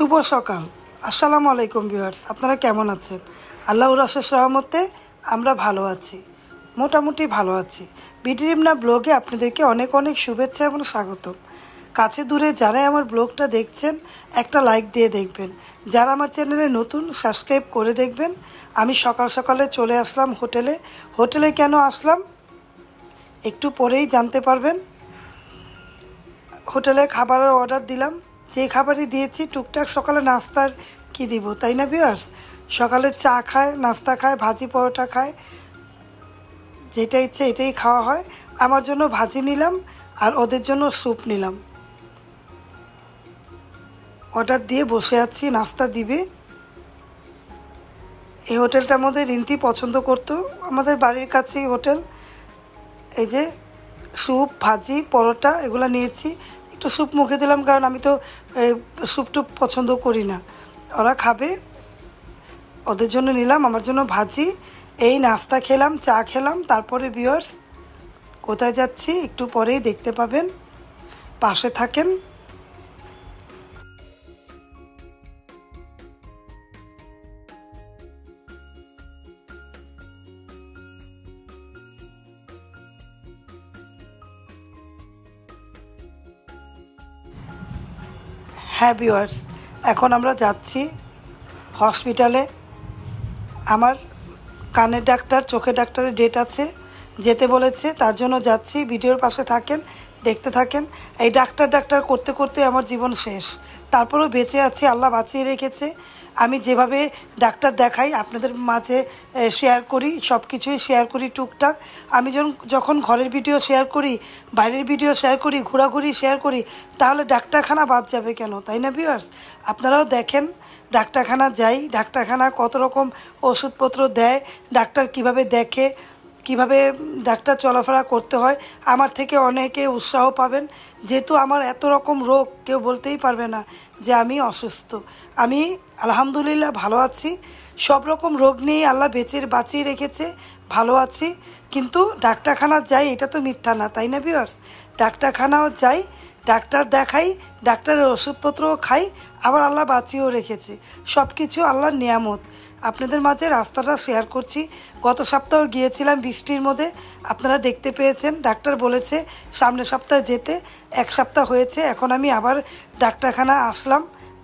শুভ সকাল। আসসালামু আলাইকুম ভিউয়ার্স, আপনারা কেমন আছেন? আল্লাহর অশেষ রহমতে আমরা ভালো আছি, মোটামুটি ভালো আছি। বিডিরিমনা ব্লগে আপনাদেরকে অনেক অনেক শুভেচ্ছা এবং স্বাগতম। কাছে দূরে যারাই আমার ব্লগটা দেখছেন একটা লাইক দিয়ে দেখবেন, যারা আমার চ্যানেলে নতুন সাবস্ক্রাইব করে দেখবেন। আমি সকাল সকালে চলে আসলাম হোটেলে কেন আসলাম একটু পরেই জানতে পারবেন। হোটেলে খাবারের অর্ডার দিলাম, যে খাবারই দিয়েছি টুকটাক সকালে নাস্তার কি দিব, তাই না ভিউয়ার্স? সকালে চা খায়, নাস্তা খায়, ভাজি পরোটা খায়, যেটা ইচ্ছে এটাই খাওয়া হয়। আমার জন্য ভাজি নিলাম আর ওদের জন্য স্যুপ নিলাম। অর্ডার দিয়ে বসে আছি, নাস্তা দিবে। এই হোটেলটার মধ্যে রিন্তি পছন্দ করতো, আমাদের বাড়ির কাছেই হোটেল। এই যে স্যুপ, ভাজি, পরোটা এগুলো নিয়েছি। একটু স্যুপ মুখে দিলাম, কারণ আমি তো স্যুপ টুপ পছন্দ করি না। ওরা খাবে, ওদের জন্য নিলাম, আমার জন্য ভাজি। এই নাস্তা খেলাম, চা খেলাম। তারপরে ভিউয়ার্স কোথায় যাচ্ছি একটু পরেই দেখতে পাবেন, পাশে থাকেন। হ্যাঁ ভিউয়ার্স, এখন আমরা যাচ্ছি হসপিটালে। আমার কানের ডাক্তার, চোখের ডাক্তারের ডেট আছে, যেতে বলেছে, তার জন্য যাচ্ছি। ভিডিওর পাশে থাকেন, দেখতে থাকেন। এই ডাক্তার করতে করতে আমার জীবন শেষ, তারপরেও বেঁচে আছি, আল্লাহ বাঁচিয়ে রেখেছে। আমি যেভাবে ডাক্তার দেখাই আপনাদের মাঝে শেয়ার করি, সব কিছুই শেয়ার করি টুকটাক। আমি যখন ঘরের ভিডিও শেয়ার করি, বাইরের ভিডিও শেয়ার করি, ঘোরাঘুরি শেয়ার করি, তাহলে ডাক্তারখানা বাদ যাবে কেন, তাই না ভিউয়ার্স? আপনারাও দেখেন, ডাক্তারখানা যাই, ডাক্তারখানা কত রকম ওষুধপত্র দেয়, ডাক্তার কিভাবে দেখে, কিভাবে ডাক্তার চলাফেরা করতে হয়। আমার থেকে অনেকে উৎসাহ পাবেন, যেহেতু আমার এত রকম রোগ, কেউ বলতেই পারবে না যে আমি অসুস্থ। আমি আলহামদুলিল্লাহ ভালো আছি, সব রকম রোগ নিয়েই আল্লাহ বাঁচিয়ে রেখেছে, ভালো আছি। কিন্তু ডাক্তারখানা যাই এটা তো মিথ্যা না, তাই না ভিউয়ার্স? ডাক্তারখানাও যাই, ডাক্তার দেখাই, ডাক্তারের ওষুধপত্রও খাই, আবার আল্লাহ বাঁচিয়েও রেখেছে। সব কিছু আল্লাহর নিয়ামত। আপনাদের মাঝে রাস্তাটা শেয়ার করছি। গত সপ্তাহ গিয়েছিলাম বৃষ্টির মধ্যে, আপনারা দেখতে পেয়েছেন। ডাক্তার বলেছে সামনের সপ্তাহে যেতে, এক সপ্তাহ হয়েছে। এখন আমি আবার ডাক্তারখানা আসলাম,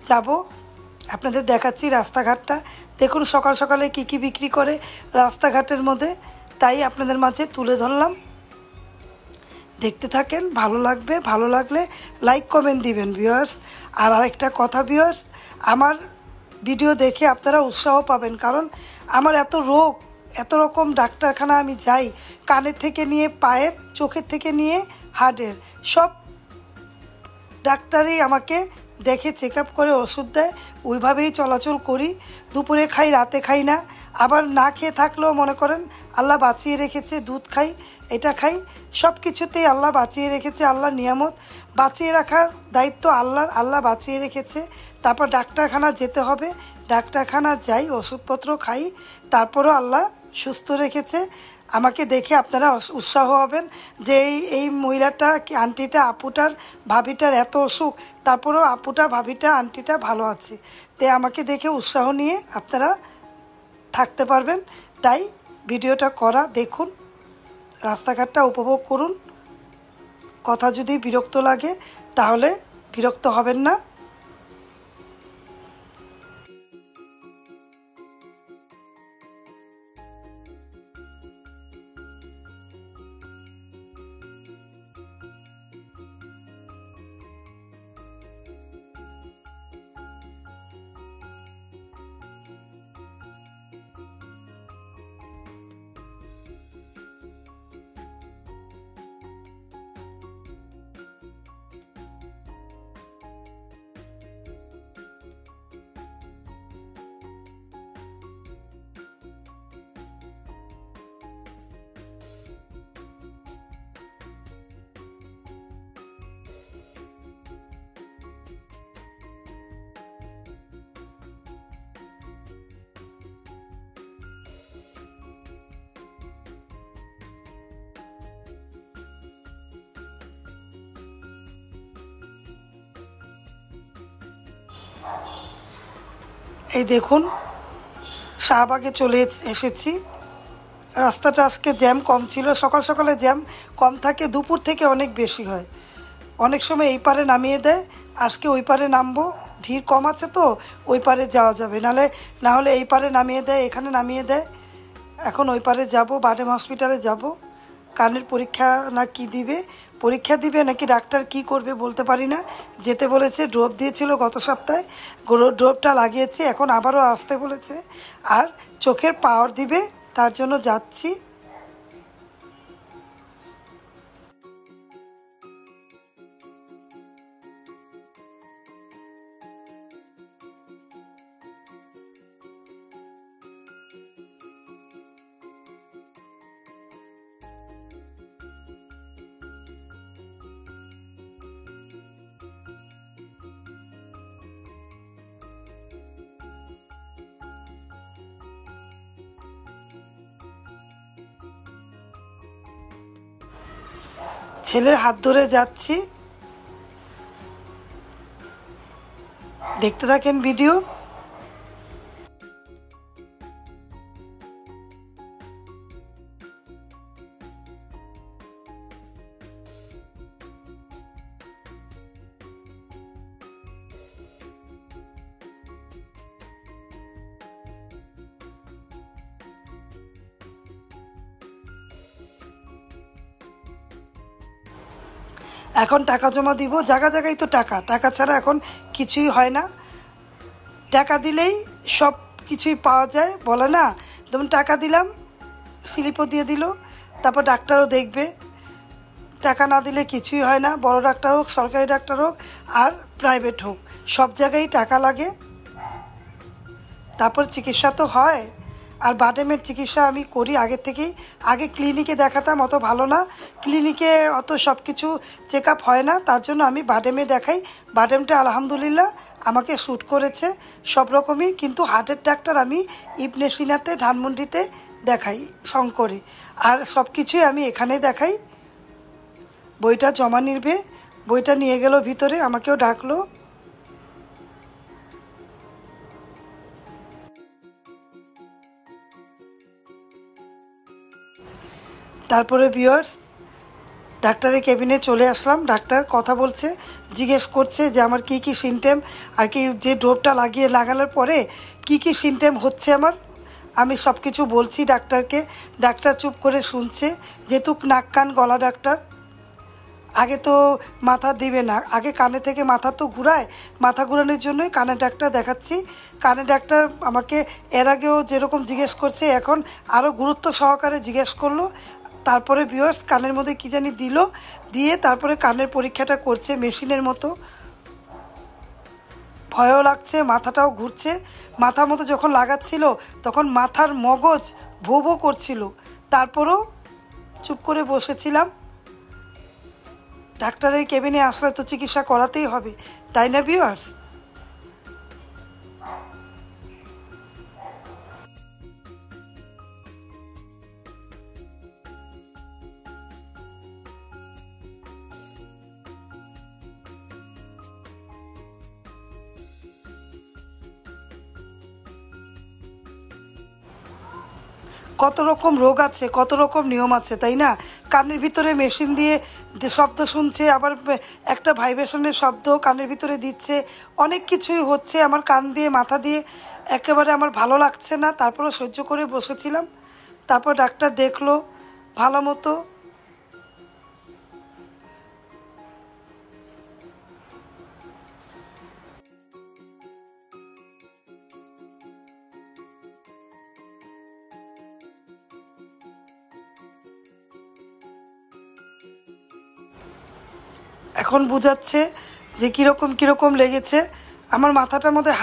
যাব। আপনাদের দেখাচ্ছি রাস্তাঘাটটা। দেখুন সকাল সকালে কি বিক্রি করে রাস্তাঘাটের মধ্যে, তাই আপনাদের মাঝে তুলে ধরলাম। দেখতে থাকেন, ভালো লাগবে। ভালো লাগলে লাইক কমেন্ট দিবেন ভিউয়ার্স। আর আরেকটা কথা ভিউয়ার্স, আমার ভিডিও দেখে আপনারা উৎসাহ পাবেন, কারণ আমার এত রোগ, এত রকম ডাক্তারখানা আমি যাই, কানের থেকে নিয়ে পায়ের, চোখের থেকে নিয়ে হার্টের, সব ডাক্তারই আমাকে দেখে চেক আপ করে ওষুধ দেয়, ওইভাবেই চলাচল করি। দুপুরে খাই, রাতে খাই না। আবার না খেয়ে থাকলেও মনে করেন আল্লাহ বাঁচিয়ে রেখেছে, দুধ খাই, এটা খাই, সব কিছুতেই আল্লাহ বাঁচিয়ে রেখেছে। আল্লাহর নিয়ামত, বাঁচিয়ে রাখার দায়িত্ব আল্লাহর, আল্লাহ বাঁচিয়ে রেখেছে। তারপর ডাক্তারখানা যেতে হবে, ডাক্তারখানা যাই, ওষুধপত্র খাই, তারপরও আল্লাহ সুস্থ রেখেছে। আমাকে দেখে আপনারা উৎসাহ হবেন যে এই মহিলাটা, আন্টিটা, আপুটার, ভাবিটার এত অসুখ, তারপরেও আপুটা, ভাবিটা, আন্টিটা ভালো আছে। তাই আমাকে দেখে উৎসাহ নিয়ে আপনারা থাকতে পারবেন। তাই ভিডিওটা করা, দেখুন, রাস্তাঘাটটা উপভোগ করুন। কথা যদি বিরক্ত লাগে তাহলে বিরক্ত হবেন না। এই দেখুন শাহবাগে চলে এসেছি। রাস্তাটা আজকে জ্যাম কম ছিল, সকাল সকালে জ্যাম কম থাকে, দুপুর থেকে অনেক বেশি হয়। অনেক সময় এই পারে নামিয়ে দেয়, আজকে ওই পারে নামবো, ভিড় কম আছে তো ওই পারে যাওয়া যাবে, না হলে এই পারে নামিয়ে দেয়, এখানে নামিয়ে দেয়। এখন ওই পারে যাব, বাডেম হসপিটালে যাব। কানের পরীক্ষা না কি দিবে, পরীক্ষা দিবে নাকি ডাক্তার কি করবে বলতে পারি না। যেতে বলেছে, ড্রপ দিয়েছিল গত সপ্তাহে, ড্রপটা লাগিয়েছে, এখন আবারও আসতে বলেছে, আর চোখের পাওয়ার দিবে, তার জন্য যাচ্ছি। ছেলের হাত ধরে যাচ্ছি, দেখতে থাকেন ভিডিও। এখন টাকা জমা দিব, জায়গা জায়গায় তো টাকা, টাকা ছাড়া এখন কিছুই হয় না। টাকা দিলেই সব কিছুই পাওয়া যায়, বলে না? যেমন টাকা দিলাম, স্লিপও দিয়ে দিল, তারপর ডাক্তারও দেখবে। টাকা না দিলে কিছুই হয় না, বড় ডাক্তার হোক, সরকারি ডাক্তার হোক আর প্রাইভেট হোক, সব জায়গায় টাকা লাগে। তারপর চিকিৎসা তো হয়। আর বাডেমের চিকিৎসা আমি করি আগে থেকেই। আগে ক্লিনিকে দেখাতাম, অত ভালো না, ক্লিনিকে অত সব কিছু চেক আপ হয় না, তার জন্য আমি বাডেমে দেখাই। বাডেমটা আলহামদুলিল্লাহ আমাকে শ্যুট করেছে সব রকমই। কিন্তু হার্টের ডাক্তার আমি ইবনে সিনাতে, ধানমন্ডিতে দেখাই, শঙ্করে। আর সব কিছুই আমি এখানে দেখাই। বইটা জমা নিবে, বইটা নিয়ে গেল ভিতরে, আমাকেও ডাকলো। তারপরে ভিউয়ার্স ডাক্তারের কেবিনে চলে আসলাম। ডাক্তার কথা বলছে, জিজ্ঞেস করছে যে আমার কি কি সিমটেম, আর কি যে ড্রপটা লাগানোর পরে কি কি সিমটেম হচ্ছে আমার। আমি সব কিছু বলছি ডাক্তারকে। ডাক্তার চুপ করে শুনছে, যেহেতু নাক কান গলা ডাক্তার। আগে তো মাথা দিবে না, আগে কানে থেকে মাথা তো ঘুরায়, মাথা ঘুরানোর জন্যই কানের ডাক্তার দেখাচ্ছি। কানের ডাক্তার আমাকে এর আগেও যেরকম জিজ্ঞেস করছে, এখন আরও গুরুত্ব সহকারে জিজ্ঞেস করলো। তারপরে ভিউয়ার্স কানের মধ্যে কী জানি দিল, দিয়ে তারপরে কানের পরীক্ষাটা করছে মেশিনের মতো। ভয়ও লাগছে, মাথাটাও ঘুরছে। মাথার মতো যখন লাগাচ্ছিল তখন মাথার মগজ ভো ভো করছিল, তারপরও চুপ করে বসেছিলাম। ডাক্তারের কেবিনে আসলে তো চিকিৎসা করাতেই হবে, তাই না ভিউয়ার্স? কত রকম রোগ আছে, কত রকম নিয়ম আছে, তাই না? কানের ভিতরে মেশিন দিয়ে শব্দ শুনছে, আবার একটা ভাইব্রেশনের শব্দ কানের ভিতরে দিচ্ছে, অনেক কিছুই হচ্ছে আমার কান দিয়ে, মাথা দিয়ে। একেবারে আমার ভালো লাগছে না, তারপরে সহ্য করে বসেছিলাম। তারপর ডাক্তার দেখলো ভালো মতো। এখন বুঝাচ্ছে যে কীরকম কীরকম লেগেছে। আমার মাথাটার মধ্যে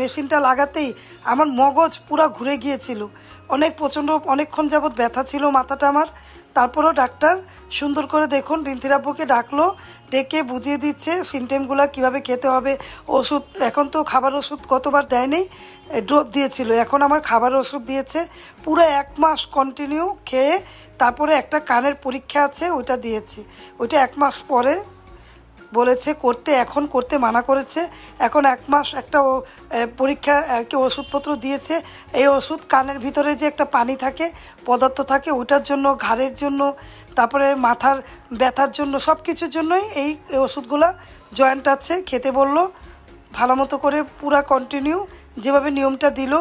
মেশিনটা লাগাতেই আমার মগজ পুরা ঘুরে গিয়েছিল, অনেকক্ষণ যাবৎ ব্যথা ছিল মাথাটা আমার। তারপরেও ডাক্তার সুন্দর করে দেখুন রিন্তিরাব্বুকে ডাকলো, ডেকে বুঝিয়ে দিচ্ছে সিমটেমগুলো কীভাবে খেতে হবে। ওষুধ এখন তো খাবার ওষুধ গতবার দেয়নি, ড্রপ দিয়েছিল, এখন আমার খাবার ওষুধ দিয়েছে। পুরো 1 মাস কন্টিনিউ খেয়ে তারপরে একটা কানের পরীক্ষা আছে, ওইটা দিয়েছি, ওইটা 1 মাস পরে বলেছে করতে, এখন করতে মানা করেছে। এখন 1 মাস একটা পরীক্ষা আর কি ওষুধপত্র দিয়েছে। এই ওষুধ কানের ভিতরে যে একটা পানি থাকে, পদার্থ থাকে, ওটার জন্য, ঘাড়ের জন্য, তারপরে মাথার ব্যথার জন্য, সব কিছুর জন্যই এই ওষুধগুলো জয়েন্ট আছে। খেতে বলল ভালো মতো করে, পুরা কন্টিনিউ যেভাবে নিয়মটা দিল।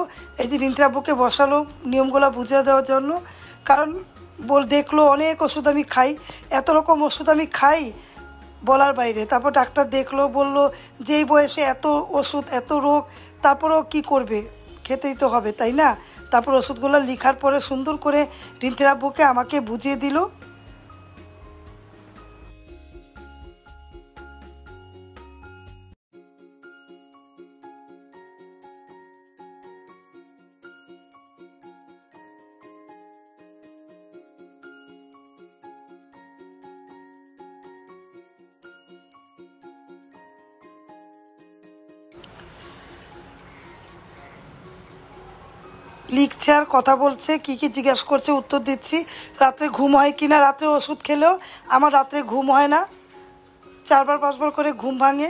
এই যে রিন্ত্রাব্বুকে বসালো নিয়মগুলো বুঝিয়ে দেওয়ার জন্য, কারণ দেখলো অনেক ওষুধ আমি খাই, এত রকম ওষুধ আমি খাই বলার বাইরে। তারপর ডাক্তার দেখলো, বলল যে এই বয়সে এত ওষুধ, এত রোগ, তারপরেও কি করবে, খেতেই তো হবে, তাই না? তারপর ওষুধগুলো লেখার পরে সুন্দর করে রিন্ত্রাব্বুকে আমাকে বুঝিয়ে দিল। লিখছে আর কথা বলছে, কি কি জিজ্ঞেস করছে উত্তর দিচ্ছি। রাত্রে ঘুম হয় কি না, রাত্রে ওষুধ খেলেও আমার রাত্রে ঘুম হয় না, 4বার 5বার করে ঘুম ভাঙে।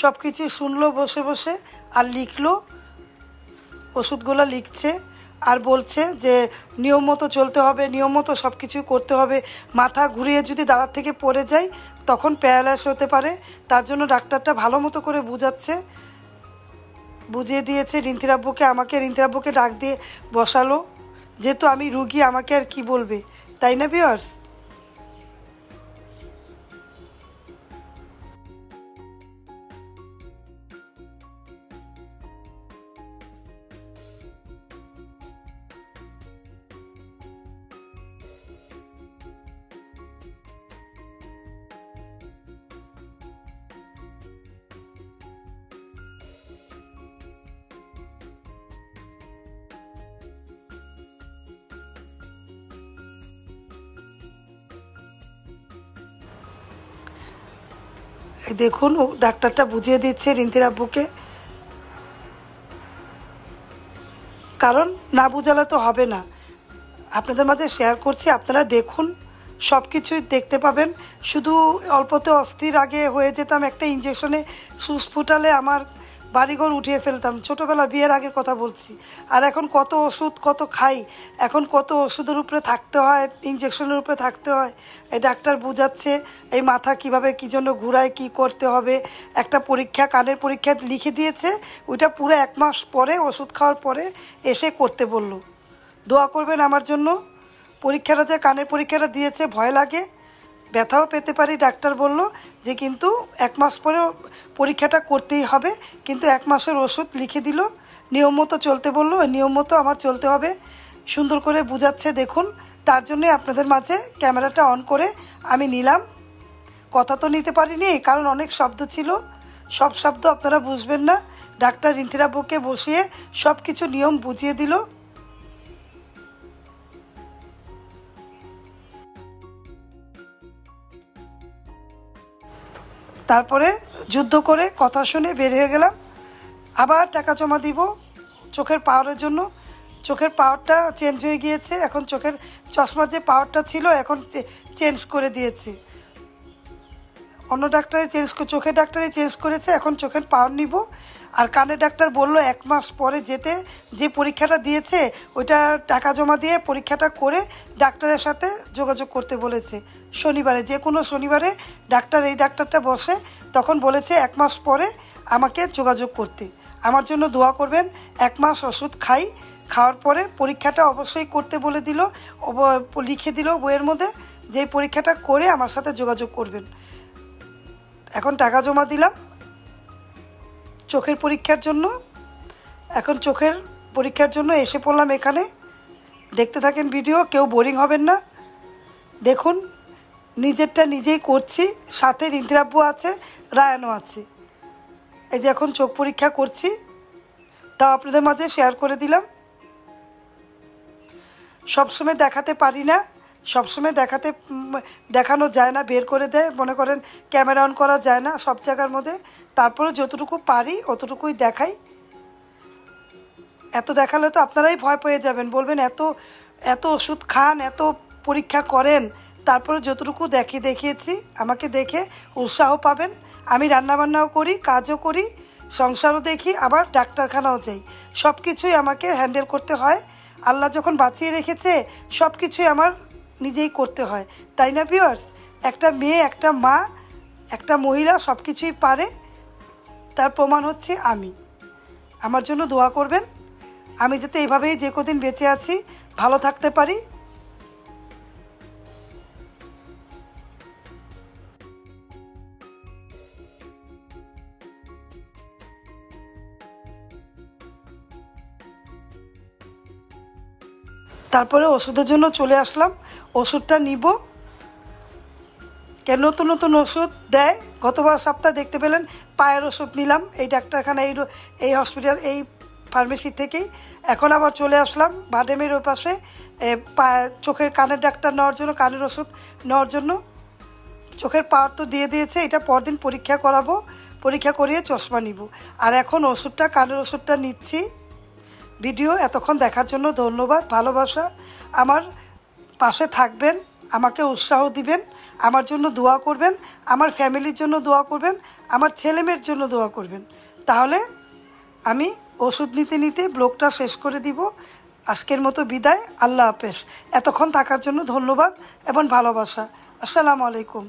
সব কিছু শুনলো বসে বসে আর লিখলো, ওষুধগুলো লিখছে আর বলছে যে নিয়ম মতো চলতে হবে, নিয়ম মতো সব কিছু করতে হবে। মাথা ঘুরিয়ে যদি দাঁড়ার থেকে পড়ে যায় তখন প্যারালাইস হতে পারে, তার জন্য ডাক্তারটা ভালো মতো করে বুঝিয়ে দিয়েছে রিন্ত্রাব্বুকে। রিন্ত্রাব্বুকে ডাক দিয়ে বসালো, যেহেতু আমি রুগী, আমাকে আর কি বলবে, তাই না ভিউয়ার্স? দেখুন ডাক্তারটা বুঝিয়ে দিচ্ছে রিন্ত্রাব্বুকে, কারণ না বুঝালে তো হবে না। আপনাদের মাঝে শেয়ার করছি, আপনারা দেখুন, সব কিছুই দেখতে পাবেন। শুধু অল্পতে অস্থির আগে হয়ে যেতাম, একটা ইঞ্জেকশনে সুচ ফুটালে আমার বাড়িঘর উঠিয়ে ফেলতাম, ছোটোবেলা বিয়ের আগের কথা বলছি। আর এখন কত ওষুধ কত খাই, এখন কত ওষুধের উপরে থাকতে হয়, ইঞ্জেকশনের উপরে থাকতে হয়। এই ডাক্তার বুঝাচ্ছে এই মাথা কিভাবে কী জন্য ঘুরায়, কী করতে হবে। একটা পরীক্ষা, কানের পরীক্ষা লিখে দিয়েছে, ওইটা পুরো 1 মাস পরে ওষুধ খাওয়ার পরে এসে করতে বলল। দোয়া করবেন আমার জন্য। পরীক্ষাটা যে কানের পরীক্ষাটা দিয়েছে ভয় লাগে, ব্যথাও পেতে পারি। ডাক্তার বলল যে কিন্তু 1 মাস পরে পরীক্ষাটা করতেই হবে, কিন্তু 1 মাসের ওষুধ লিখে দিল, নিয়ম মতো চলতে বললো, নিয়ম মতো আমার চলতে হবে। সুন্দর করে বুঝাচ্ছে দেখুন, তার জন্যই আপনাদের মাঝে ক্যামেরাটা অন করে আমি নিলাম। কথা তো নিতে পারিনি, কারণ অনেক শব্দ ছিল, সব শব্দ আপনারা বুঝবেন না। ডাক্তার রিন্ত্রাব্বুকে বসিয়ে সব কিছু নিয়ম বুঝিয়ে দিল। তারপরে যুদ্ধ করে কথা শুনে বের হয়ে গেলাম। আবার টাকা জমা দিব চোখের পাওয়ারের জন্য। চোখের পাওয়ারটা চেঞ্জ হয়ে গিয়েছে, এখন চোখের চশমার যে পাওয়ারটা ছিল এখন চেঞ্জ করে দিয়েছে, অন্য ডাক্তারে চোখের ডাক্তারে চেঞ্জ করেছে। এখন চোখের পাওয়ার নিব। আর কানের ডাক্তার বলল 1 মাস পরে যেতে, যে পরীক্ষাটা দিয়েছে ওইটা টাকা জমা দিয়ে পরীক্ষাটা করে ডাক্তারের সাথে যোগাযোগ করতে বলেছে। শনিবারে, যে কোনো শনিবারে এই ডাক্তারটা বসে, তখন বলেছে 1 মাস পরে আমাকে যোগাযোগ করতে। আমার জন্য দোয়া করবেন। 1 মাস ওষুধ খাওয়ার পরে পরীক্ষাটা অবশ্যই করতে বলে দিল, লিখে দিল বইয়ের মধ্যে, যে পরীক্ষাটা করে আমার সাথে যোগাযোগ করবেন। এখন টাকা জমা দিলাম চোখের পরীক্ষার জন্য। এখন চোখের পরীক্ষার জন্য এসে পড়লাম এখানে। দেখতে থাকেন ভিডিও, কেউ বোরিং হবেন না। দেখুন নিজেরটা নিজেই করছি, সাথে রিন্ত্রাব্বু আছে, রায়ানও আছে। এই যে এখন চোখ পরীক্ষা করছি, তাও আপনাদের মাঝে শেয়ার করে দিলাম। সবসময় দেখাতে পারি না, সবসময় দেখানো যায় না, বের করে দেয়, মনে করেন ক্যামেরা অন করা যায় না সব জায়গার মধ্যে। তারপরে যতটুকু পারি অতটুকুই দেখাই। এত দেখালে তো আপনারাই ভয় পেয়ে যাবেন, বলবেন এত ওষুধ খান, এত পরীক্ষা করেন, তারপরে যতটুকু দেখিয়েছি, আমাকে দেখে উৎসাহ পাবেন। আমি রান্নাবান্নাও করি, কাজও করি, সংসারও দেখি, আবার ডাক্তারখানাও যাই। সব কিছুই আমাকে হ্যান্ডেল করতে হয়। আল্লাহ যখন বাঁচিয়ে রেখেছে সব কিছুই আমার নিজেই করতে হয়, তাই না ভিউয়ার্স? একটা মেয়ে, একটা মা, একটা মহিলা সব কিছুই পারে, তার প্রমাণ হচ্ছে আমি। আমার জন্য দোয়া করবেন, আমি যাতে এভাবেই যে কদিন বেঁচে আছি ভালো থাকতে পারি। তারপরে ওষুধের জন্য চলে আসলাম, ওষুধটা নিব। কেন নতুন নতুন ওষুধ দেয়, গতবার সপ্তাহে দেখতে পেলেন পায়ের ওষুধ নিলাম এই ডাক্তারখানা, এই হসপিটাল, এই ফার্মেসি থেকেই। এখন আবার চলে আসলাম বাডেমের ওই পাশে চোখের কানের ডাক্তার নেওয়ার জন্য, কানের ওষুধ নেওয়ার জন্য। চোখের পাওয়ার তো দিয়ে দিয়েছে, এটা পরদিন পরীক্ষা করাবো, পরীক্ষা করিয়ে চশমা নিব। আর এখন ওষুধটা, কানের ওষুধটা নিচ্ছি। ভিডিও এতক্ষণ দেখার জন্য ধন্যবাদ, ভালোবাসা। আমার পাশে থাকবেন, আমাকে উৎসাহ দিবেন, আমার জন্য দোয়া করবেন, আমার ফ্যামিলির জন্য দোয়া করবেন, আমার ছেলেমেয়ের জন্য দোয়া করবেন। তাহলে আমি ওষুধ নিতে নিতে ব্লগটা শেষ করে দিব। আজকের মতো বিদায়, আল্লাহ হাফেজ। এতক্ষণ থাকার জন্য ধন্যবাদ এবং ভালোবাসা। আসসালামু আলাইকুম।